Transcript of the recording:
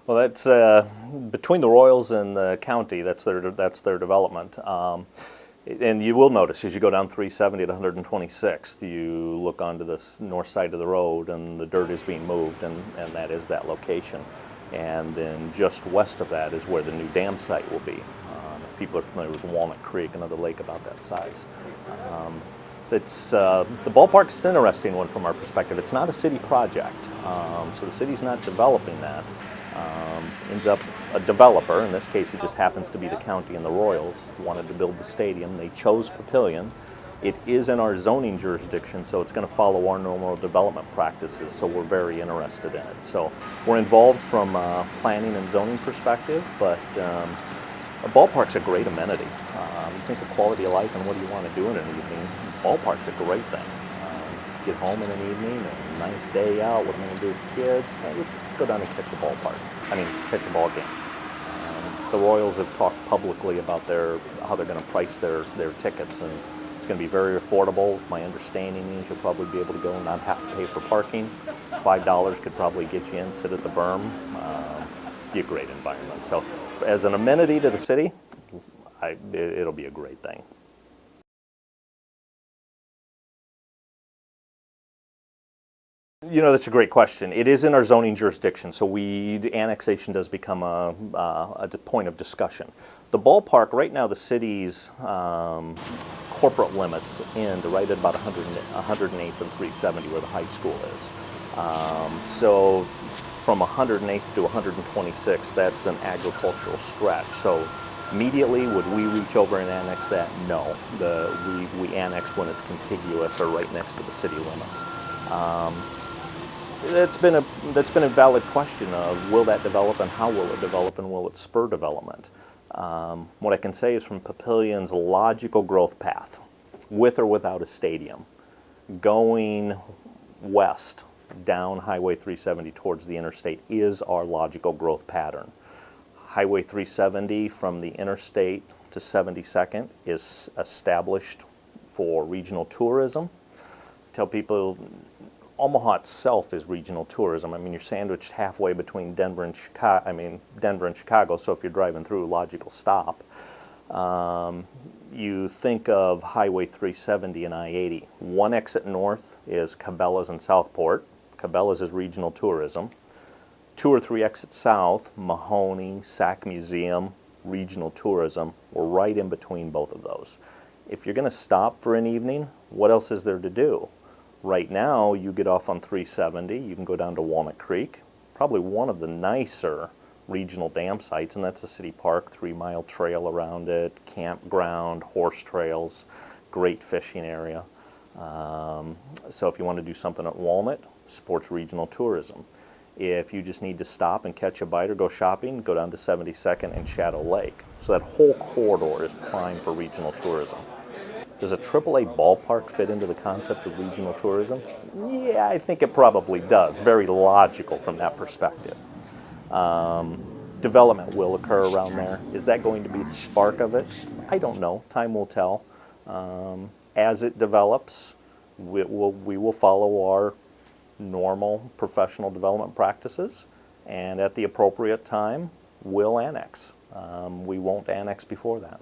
Well, that's between the Royals and the county. That's their development. And you will notice as you go down 370 to 126th, you look onto the north side of the road, and the dirt is being moved, and that is that location. And then just west of that is where the new dam site will be. If people are familiar with Walnut Creek, another lake about that size. The ballpark's an interesting one from our perspective. It's not a city project, so the city's not developing that. Ends up a developer, in this case it just happens to be the county and the Royals, wanted to build the stadium. They chose Papillion. It is in our zoning jurisdiction, so it's going to follow our normal development practices, so we're very interested in it. So we're involved from a planning and zoning perspective, but a ballpark's a great amenity. You think of quality of life and what do you want to do in an evening, ballpark's a great thing. Get home in an evening, a nice day out, what am I going to do with the kids? Hey, let's go down and catch a catch a ball game. The Royals have talked publicly about how they're going to price their tickets, and it's going to be very affordable. My understanding is you'll probably be able to go and not have to pay for parking. $5 could probably get you in, sit at the berm. Be a great environment. So as an amenity to the city, it'll be a great thing. You know, that's a great question. It is in our zoning jurisdiction, so the annexation does become a point of discussion. The ballpark, right now, the city's corporate limits end right at about 108th and 370 where the high school is. So from 108th to 126th, that's an agricultural stretch. So immediately, would we reach over and annex that? No. We annex when it's contiguous or right next to the city limits. That's been a valid question of will that develop and how will it develop and will it spur development. What I can say is from Papillion's logical growth path, with or without a stadium, going west down Highway 370 towards the interstate is our logical growth pattern. Highway 370 from the interstate to 72nd is established for regional tourism. Tell people Omaha itself is regional tourism. I mean, you're sandwiched halfway between Denver and Chicago, so if you're driving through, logical stop. You think of Highway 370 and I-80. One exit north is Cabela's and Southport. Cabela's is regional tourism. 2 or 3 exits south, Mahoney, Sac Museum, regional tourism. We're right in between both of those. If you're going to stop for an evening, what else is there to do? Right now, you get off on 370, you can go down to Walnut Creek, probably one of the nicer regional dam sites, and that's a city park, 3-mile trail around it, campground, horse trails, great fishing area. So if you want to do something at Walnut, supports regional tourism. If you just need to stop and catch a bite or go shopping, go down to 72nd and Shadow Lake. So that whole corridor is prime for regional tourism. Does a AAA ballpark fit into the concept of regional tourism? Yeah, I think it probably does. Very logical from that perspective. Development will occur around there. Is that going to be the spark of it? I don't know. Time will tell. As it develops, we will follow our normal professional development practices, and at the appropriate time, we'll annex. We won't annex before that.